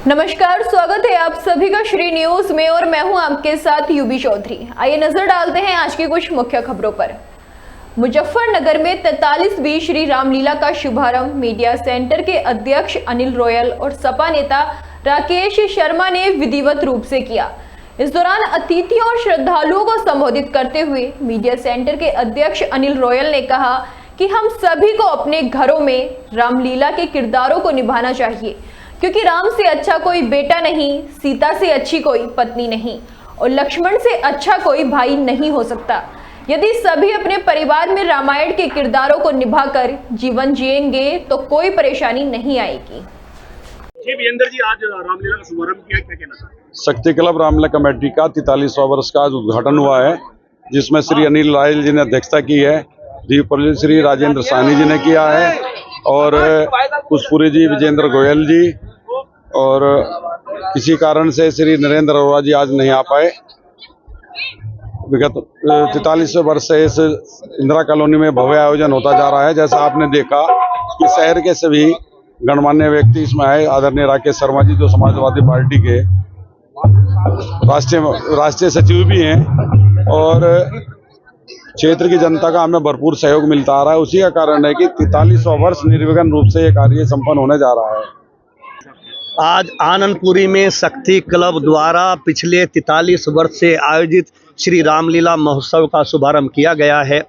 नमस्कार, स्वागत है आप सभी का श्री न्यूज में और मैं हूं आपके साथ यूबी चौधरी। आइए नजर डालते हैं आज की कुछ मुख्य खबरों पर। मुजफ्फरनगर में 43वीं श्री रामलीला का शुभारंभ मीडिया सेंटर के अध्यक्ष अनिल रॉयल और सपा नेता राकेश शर्मा ने विधिवत रूप से किया। इस दौरान अतिथियों और श्रद्धालुओं को संबोधित करते हुए मीडिया सेंटर के अध्यक्ष अनिल रॉयल ने कहा कि हम सभी को अपने घरों में रामलीला के किरदारों को निभाना चाहिए, क्योंकि राम से अच्छा कोई बेटा नहीं, सीता से अच्छी कोई पत्नी नहीं और लक्ष्मण से अच्छा कोई भाई नहीं हो सकता। यदि सभी अपने परिवार में रामायण के किरदारों को निभाकर जीवन जिएंगे तो कोई परेशानी नहीं आएगी। जी वीरेंद्र जी, आज रामलीला का शुभारंभ किया, क्या कहना चाहते हैं? शक्ति क्लब रामलीला कमेटी का 43वां वर्ष का आज उद्घाटन हुआ है, जिसमें श्री अनिल रायल जी ने अध्यक्षता की है, दीप प्रज्वलन श्री राजेंद्र साहनी जी ने किया है और पुष्पुरी जी, विजेंद्र गोयल जी और किसी कारण से श्री नरेंद्र अरोड़ा जी आज नहीं आ पाए। विगत 43वें वर्ष से इस इंदिरा कॉलोनी में भव्य आयोजन होता जा रहा है। जैसा आपने देखा कि शहर के सभी गणमान्य व्यक्ति इसमें आए। आदरणीय राकेश शर्मा जी जो समाजवादी पार्टी के राष्ट्रीय सचिव भी हैं और क्षेत्र की जनता का हमें भरपूर सहयोग मिलता आ रहा है। उसी का कारण है कि 43वां वर्ष निर्विघ्न रूप से ये कार्य संपन्न होने जा रहा है। आज आनंदपुरी में शक्ति क्लब द्वारा पिछले 43 वर्ष से आयोजित श्री रामलीला महोत्सव का शुभारंभ किया गया है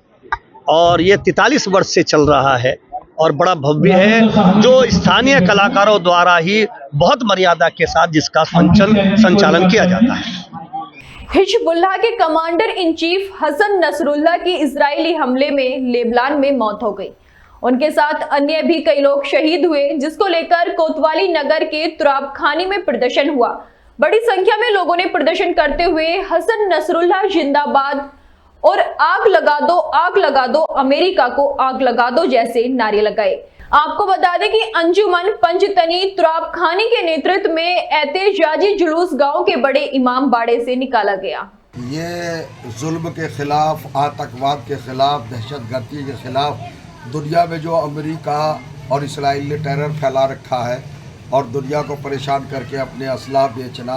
और ये 43 वर्ष से चल रहा है और बड़ा भव्य है, जो स्थानीय कलाकारों द्वारा ही बहुत मर्यादा के साथ जिसका संचालन किया जाता है। हिजबुल्लाह के commander in chief Hassan Nasrallah की इजरायली हमले में लेबनान में मौत हो गई। उनके साथ अन्य भी कई लोग शहीद हुए, जिसको लेकर कोतवाली नगर के तुराब खानी में प्रदर्शन हुआ। बड़ी संख्या में लोगों ने प्रदर्शन करते हुए हसन नसरुल्लाह जिंदाबाद और आग लगा दो अमेरिका को आग लगा दो जैसे नारे लगाए। आपको बता दें कि अंजुमन पंजतनी तुराब खानी के नेतृत्व में एहतजाजी जुलूस गांव के बड़े इमाम बाड़े से निकाला गया। ये जुल्म के खिलाफ, आतंकवाद के खिलाफ, दहशतगर्दी के खिलाफ दुनिया में जो अमेरिका और इसराइल ने टेरर फैला रखा है और दुनिया को परेशान करके अपने असलाह बेचना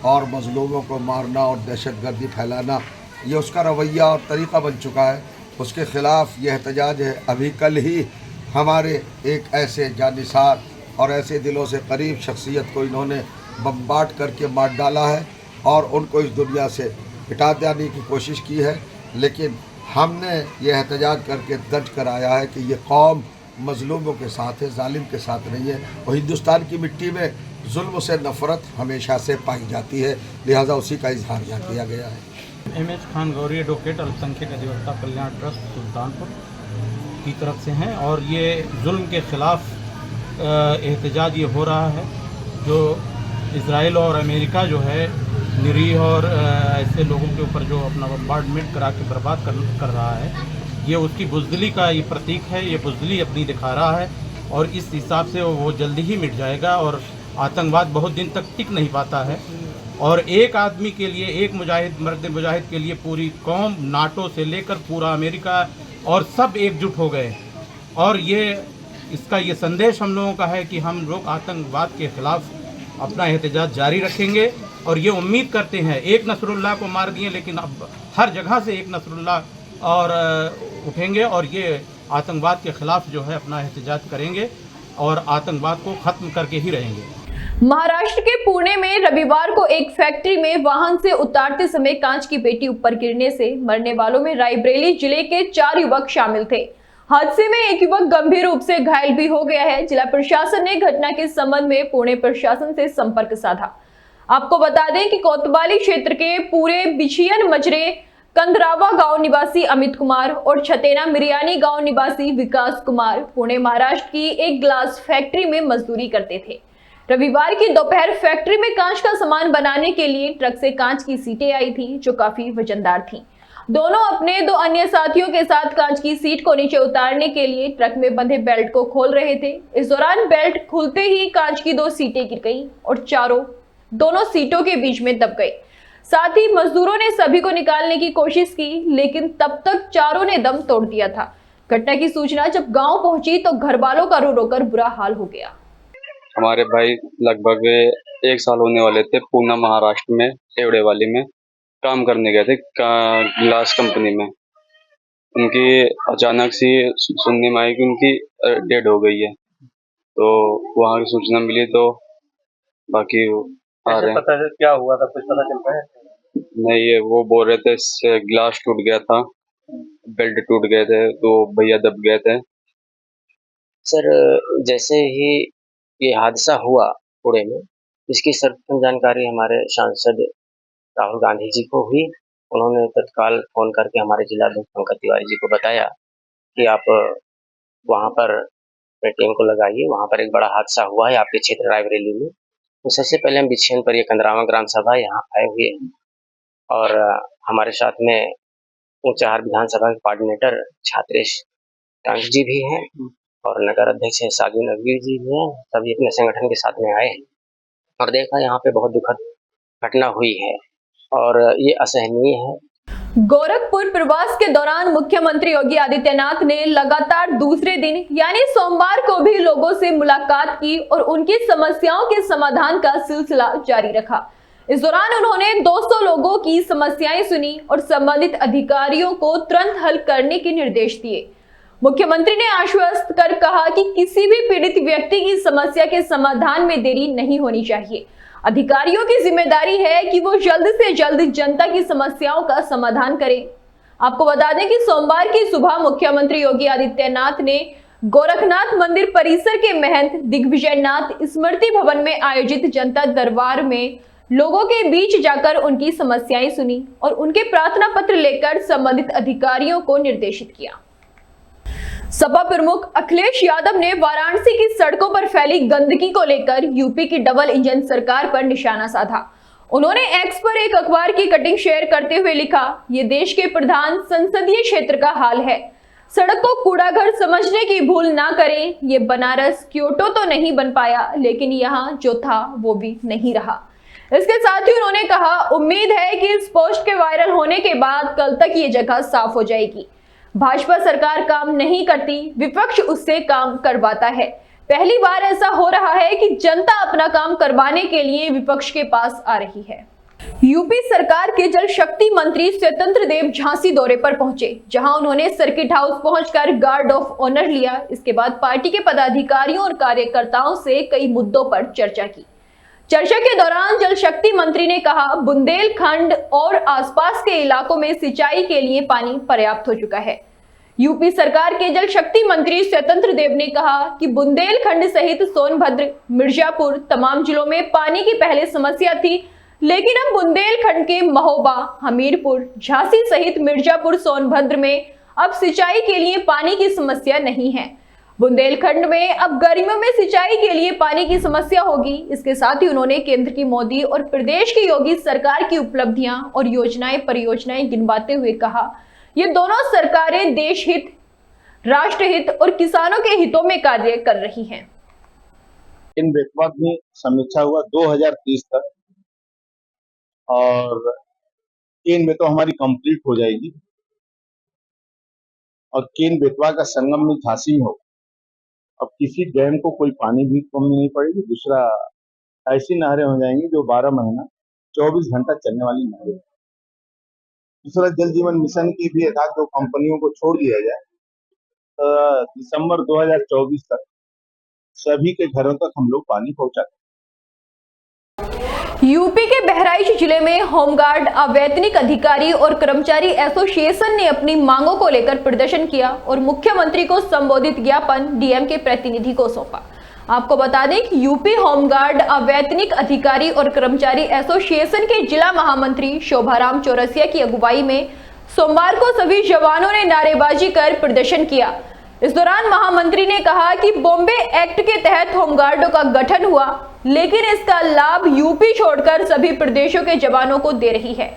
और मजलूमों को मारना और दहशतगर्दी फैलाना, ये उसका रवैया और तरीक़ा बन चुका है। उसके ख़िलाफ़ यह एहतजाज है। अभी कल ही हमारे एक ऐसे जानिसार और ऐसे दिलों से करीब शख्सियत को इन्होंने बम्बार्ड करके मार डाला है और उनको इस दुनिया से हटा देने की कोशिश की है, लेकिन हमने यह एहतजाज करके दर्ज कराया है कि ये कौम मजलूमों के साथ है, जालिम के साथ नहीं है और हिंदुस्तान की मिट्टी में जुल्म से नफ़रत हमेशा से पाई जाती है, लिहाजा उसी का इजहार यहाँ किया गया है। M H Khan Gauri advocate अल्पसंख्यक अधिवक्ता कल्याण ट्रस्ट सुल्तानपुर की तरफ से हैं और ये जुल्म के ख़िलाफ़ एहतजाज ये हो रहा है जो इज़राइल और अमेरिका जो है निरीह और ऐसे लोगों के ऊपर जो अपना बम्बार्डमेंट करा के बर्बाद कर रहा है, ये उसकी बुज़दिली का ये प्रतीक है। ये बुज़दिली अपनी दिखा रहा है और इस हिसाब से वो जल्दी ही मिट जाएगा और आतंकवाद बहुत दिन तक टिक नहीं पाता है। और एक आदमी के लिए, एक मर्द मुजाहिद के लिए पूरी कौम, नाटो से लेकर पूरा अमेरिका और सब एकजुट हो गए और इसका ये संदेश हम लोगों का है कि हम लोग आतंकवाद के ख़िलाफ़ अपना एहतजाज जारी रखेंगे और ये उम्मीद करते हैं। एक नसरुल्लाह को मार दिए, लेकिन अब हर जगह से एक नसरुल्लाह और उठेंगे और ये आतंकवाद के ख़िलाफ़ जो है अपना एहतजाज करेंगे और आतंकवाद को ख़त्म करके ही रहेंगे। महाराष्ट्र के पुणे में रविवार को एक फैक्ट्री में वाहन से उतारते समय कांच की पेटी ऊपर गिरने से मरने वालों में रायबरेली जिले के 4 युवक शामिल थे। हादसे में एक युवक गंभीर रूप से घायल भी हो गया है। जिला प्रशासन ने घटना के संबंध में पुणे प्रशासन से संपर्क साधा। आपको बता दें कि कोतवाली क्षेत्र के पूरे बिछियन मजरे कंदरावा गांव निवासी अमित कुमार और छतेना मिरियानी गांव निवासी विकास कुमार पुणे महाराष्ट्र की एक ग्लास फैक्ट्री में मजदूरी करते थे। रविवार की दोपहर फैक्ट्री में कांच का सामान बनाने के लिए ट्रक से कांच की सीटें आई थी जो काफी वजनदार थीं। दोनों अपने 2 अन्य साथियों के साथ कांच की सीट को नीचे उतारने के लिए ट्रक में बंधे बेल्ट को खोल रहे थे। इस दौरान बेल्ट खुलते ही कांच की 2 सीटें गिर गईं और दोनों सीटों के बीच में दब गए। साथ ही मजदूरों ने सभी को निकालने की कोशिश की, लेकिन तब तक चारों ने दम तोड़ दिया था। घटना की सूचना जब गांव पहुंची तो घर वालों का रो रो कर बुरा हाल हो गया। हमारे भाई लगभग 1 साल होने वाले थे। पूना महाराष्ट्र में एवड़ेवाली में काम करने गए थे ग्लास कंपनी में। उनकी अचानक से सुनने में आई कि उनकी डेड हो गई है, तो वहाँ की सूचना मिली तो बाकी आ रहे हैं। पता है क्या हुआ था, कुछ पता चल पाया? नहीं, ये वो बोल रहे थे इससे ग्लास टूट गया था, बेल्ट टूट गए थे, तो भैया दब गए थे। सर, जैसे ही ये हादसा हुआ पुणे में, इसकी सर्वप्रथम जानकारी हमारे सांसद राहुल गांधी जी को हुई। उन्होंने तत्काल फोन करके हमारे जिलाध्यक्ष पंकज तिवारी जी को बताया कि आप वहाँ पर पेटीएम को लगाइए, वहाँ पर एक बड़ा हादसा हुआ है आपके क्षेत्र रायबरेली में। तो सबसे पहले हम विछयन पर ये कंदरावा ग्राम सभा यहाँ आए हुए हैं और हमारे साथ में ऊंचाहार विधानसभा के कोऑर्डिनेटर छात्रेश टांग जी भी हैं और नगर अध्यक्ष साधु नगवी जी भी हैं। सभी अपने संगठन के साथ में आए हैं और देखा यहाँ पे बहुत दुखद घटना हुई है और ये असहनीय है। गोरखपुर प्रवास के दौरान मुख्यमंत्री योगी आदित्यनाथ ने लगातार दूसरे दिन यानी सोमवार को भी लोगों से मुलाकात की और उनकी समस्याओं के समाधान का सिलसिला जारी रखा। इस दौरान उन्होंने 200 लोगों की समस्याएं सुनी और संबंधित अधिकारियों को तुरंत हल करने के निर्देश दिए। मुख्यमंत्री ने आश्वस्त कर कहा कि किसी भी पीड़ित व्यक्ति की समस्या के समाधान में देरी नहीं होनी चाहिए। अधिकारियों की जिम्मेदारी है कि वो जल्द से जल्द जनता की समस्याओं का समाधान करें। आपको बता दें कि सोमवार की सुबह मुख्यमंत्री योगी आदित्यनाथ ने गोरखनाथ मंदिर परिसर के महंत दिग्विजयनाथ स्मृति भवन में आयोजित जनता दरबार में लोगों के बीच जाकर उनकी समस्याएं सुनी और उनके प्रार्थना पत्र लेकर संबंधित अधिकारियों को निर्देशित किया। सपा प्रमुख अखिलेश यादव ने वाराणसी की सड़कों पर फैली गंदगी को लेकर यूपी की डबल इंजन सरकार पर निशाना साधा। उन्होंने एक्स पर एक अखबार की कटिंग शेयर करते हुए लिखा, ये देश के प्रधान संसदीय क्षेत्र का हाल है। सड़क को कूड़ाघर समझने की भूल ना करें। ये बनारस क्योटो तो नहीं बन पाया, लेकिन यहाँ जो था वो भी नहीं रहा। इसके साथ ही उन्होंने कहा, उम्मीद है कि इस पोस्ट के वायरल होने के बाद कल तक ये जगह साफ हो जाएगी। भाजपा सरकार काम नहीं करती, विपक्ष उससे काम करवाता है। पहली बार ऐसा हो रहा है कि जनता अपना काम करवाने के लिए विपक्ष के पास आ रही है। यूपी सरकार के जल शक्ति मंत्री स्वतंत्र देव झांसी दौरे पर पहुंचे, जहां उन्होंने सर्किट हाउस पहुंचकर गार्ड ऑफ ऑनर लिया। इसके बाद पार्टी के पदाधिकारियों और कार्यकर्ताओं से कई मुद्दों पर चर्चा की। चर्चा के दौरान जल शक्ति मंत्री ने कहा, बुंदेलखंड और आसपास के इलाकों में सिंचाई के लिए पानी पर्याप्त हो चुका है। यूपी सरकार के जल शक्ति मंत्री स्वतंत्र देव ने कहा कि बुंदेलखंड सहित सोनभद्र, मिर्जापुर तमाम जिलों में पानी की पहले समस्या थी, लेकिन अब बुंदेलखंड के महोबा, हमीरपुर, झांसी सहित मिर्जापुर, सोनभद्र में अब सिंचाई के लिए पानी की समस्या नहीं है। बुंदेलखंड में अब गर्मियों में सिंचाई के लिए पानी की समस्या होगी। इसके साथ ही उन्होंने केंद्र की मोदी और प्रदेश की योगी सरकार की उपलब्धियां और योजनाएं परियोजनाएं गिनवाते हुए कहा, ये दोनों सरकारें देश हित, राष्ट्र हित और किसानों के हितों में कार्य कर रही हैं। इन बेतवा में समीक्षा हुआ 2030 तक और केन बेतवा हमारी कंप्लीट हो जाएगी और केन बेतवा का संगम में झांसी में हो। अब किसी डैम को कोई पानी भी कमी नहीं पड़ेगी। दूसरा, ऐसी नहरें हो जाएंगी जो 12 महीना 24 घंटा चलने वाली नहरें। दूसरा, जल जीवन मिशन की भी एक आध दो कंपनियों को छोड़ दिया जाए तो दिसंबर 2024 तक सभी के घरों तक हम लोग पानी पहुंचा दें। यूपी के बहराइच जिले में होमगार्ड, अवैतनिक अधिकारी और कर्मचारी एसोसिएशन ने अपनी मांगों को लेकर प्रदर्शन किया और मुख्यमंत्री को संबोधित ज्ञापन डीएम के प्रतिनिधि को सौंपा। आपको बता दें कि यूपी होमगार्ड, अवैतनिक अधिकारी और कर्मचारी एसोसिएशन के जिला महामंत्री शोभाराम चौरसिया की अगुवाई में सोमवार को सभी जवानों ने नारेबाजी कर प्रदर्शन किया। इस दौरान महामंत्री ने कहा कि बॉम्बे एक्ट के तहत होमगार्डों का गठन हुआ, लेकिन इसका लाभ यूपी छोड़कर सभी प्रदेशों के जवानों को दे रही है।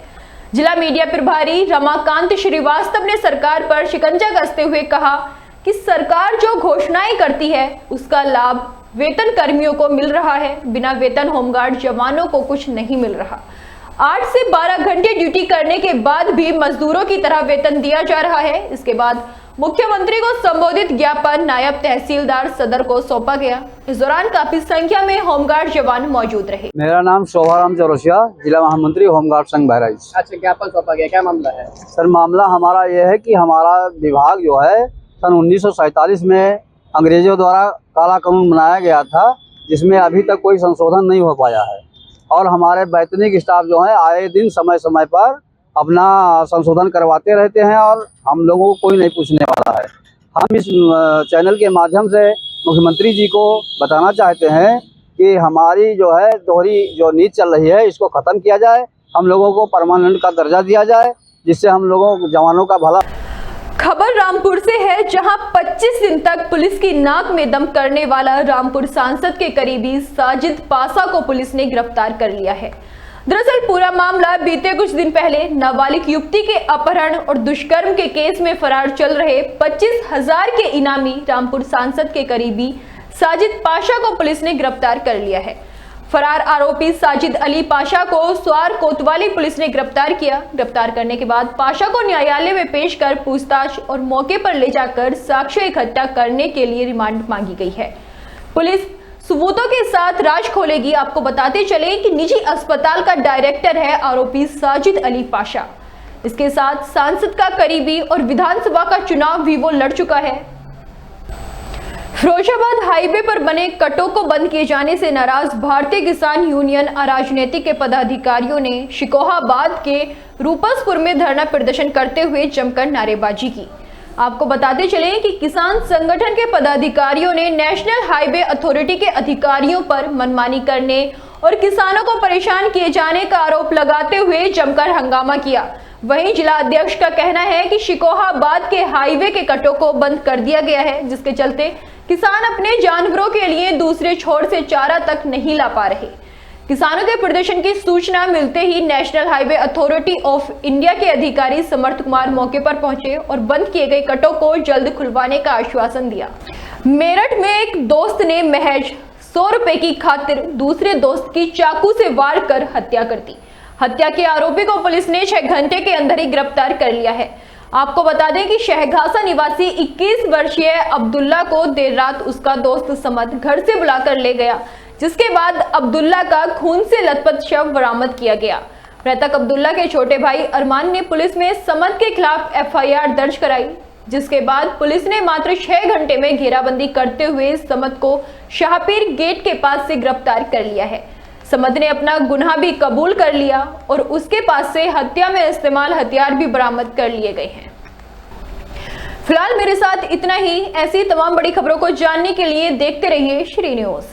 जिला मीडिया प्रभारी रमाकांत श्रीवास्तव ने सरकार पर शिकंजा कसते हुए कहा कि सरकार जो घोषणाएं करती है उसका लाभ वेतन कर्मियों को मिल रहा है, बिना वेतन होमगार्ड जवानों को कुछ नहीं मिल रहा। 8 से 12 घंटे ड्यूटी करने के बाद भी मजदूरों की तरह वेतन दिया जा रहा है। इसके बाद मुख्यमंत्री को संबोधित ज्ञापन नायब तहसीलदार सदर को सौंपा गया। इस दौरान काफी संख्या में होमगार्ड जवान मौजूद रहे। मेरा नाम शोभाराम चौरसिया, जिला महामंत्री होमगार्ड संघ बहराइच। अच्छा, ज्ञापन सौंपा गया, क्या मामला है? सर, मामला हमारा यह है कि हमारा विभाग जो है सन 1947 में अंग्रेजों द्वारा काला कानून बनाया गया था, जिसमें अभी तक कोई संशोधन नहीं हो पाया है और हमारे वैतनिक स्टाफ जो है आए दिन समय समय पर अपना संशोधन करवाते रहते हैं और हम लोगों को कोई नहीं पूछने वाला है। हम इस चैनल के माध्यम से मुख्यमंत्री जी को बताना चाहते हैं कि हमारी जो है दोहरी जो नीति चल रही है इसको ख़त्म किया जाए, हम लोगों को परमानेंट का दर्जा दिया जाए, जिससे हम लोगों जवानों का भला। खबर रामपुर से है, जहां 25 दिन तक पुलिस की नाक में दम करने वाला रामपुर सांसद के करीबी साजिद पाशा को पुलिस ने गिरफ्तार कर लिया है। दरअसल पूरा मामला बीते कुछ दिन पहले नाबालिग युवती के अपहरण और दुष्कर्म के केस में फरार चल रहे 25,000 के इनामी रामपुर सांसद के करीबी साजिद पाशा को पुलिस ने गिरफ्तार कर लिया है। फरार आरोपी साजिद अली पाशा को स्वार कोतवाली पुलिस ने गिरफ्तार किया। गिरफ्तार करने के बाद पाशा को न्यायालय में पेश कर पूछताछ और मौके पर ले जाकर साक्ष्य इकट्ठा करने के लिए रिमांड मांगी गई है। पुलिस सबूतों के साथ राज खोलेगी। आपको बताते चले कि निजी अस्पताल का डायरेक्टर है आरोपी साजिद अली पाशा। इसके साथ सांसद का करीबी और विधानसभा का चुनाव भी वो लड़ चुका है। फिरोजाबाद हाईवे पर बने कटों को बंद किए जाने से नाराज भारतीय किसान यूनियन राजनीति के पदाधिकारियों ने शिकोहाबाद के रूपसपुर में धरना प्रदर्शन करते हुए जमकर नारेबाजी की। आपको बताते चले कि किसान संगठन के पदाधिकारियों ने नेशनल हाईवे अथॉरिटी के अधिकारियों पर मनमानी करने और किसानों को परेशान किए जाने का आरोप लगाते हुए जमकर हंगामा किया। वहीं जिला अध्यक्ष का कहना है कि शिकोहाबाद के हाईवे के कटों को बंद कर दिया गया है, जिसके चलते किसान अपने जानवरों के लिए दूसरे छोर से चारा तक नहीं ला पा रहे। किसानों के प्रदर्शन की सूचना मिलते ही national highway authority of India के अधिकारी समर्थ कुमार मौके पर पहुंचे और बंद किए गए कटों को जल्द खुलवाने का आश्वासन दिया। मेरठ में एक दोस्त ने महज 100 रुपए की खातिर दूसरे दोस्त की चाकू से वार कर हत्या कर दी। हत्या के आरोपी को पुलिस ने 6 घंटे के अंदर ही गिरफ्तार कर लिया है। आपको बता दें कि शहघासा निवासी 21 वर्षीय अब्दुल्ला को देर रात उसका दोस्त समद घर से बुलाकर ले गया, जिसके बाद अब्दुल्ला का खून से लथपथ शव बरामद किया गया। मृतक अब्दुल्ला के छोटे भाई अरमान ने पुलिस में समद के खिलाफ FIR दर्ज कराई, जिसके बाद पुलिस ने मात्र 6 घंटे में घेराबंदी करते हुए समद को शाहपीर गेट के पास से गिरफ्तार कर लिया है। समद ने अपना गुनाह भी कबूल कर लिया और उसके पास से हत्या में इस्तेमाल हथियार भी बरामद कर लिए गए हैं। फिलहाल मेरे साथ इतना ही। ऐसी तमाम बड़ी खबरों को जानने के लिए देखते रहिए श्री न्यूज़।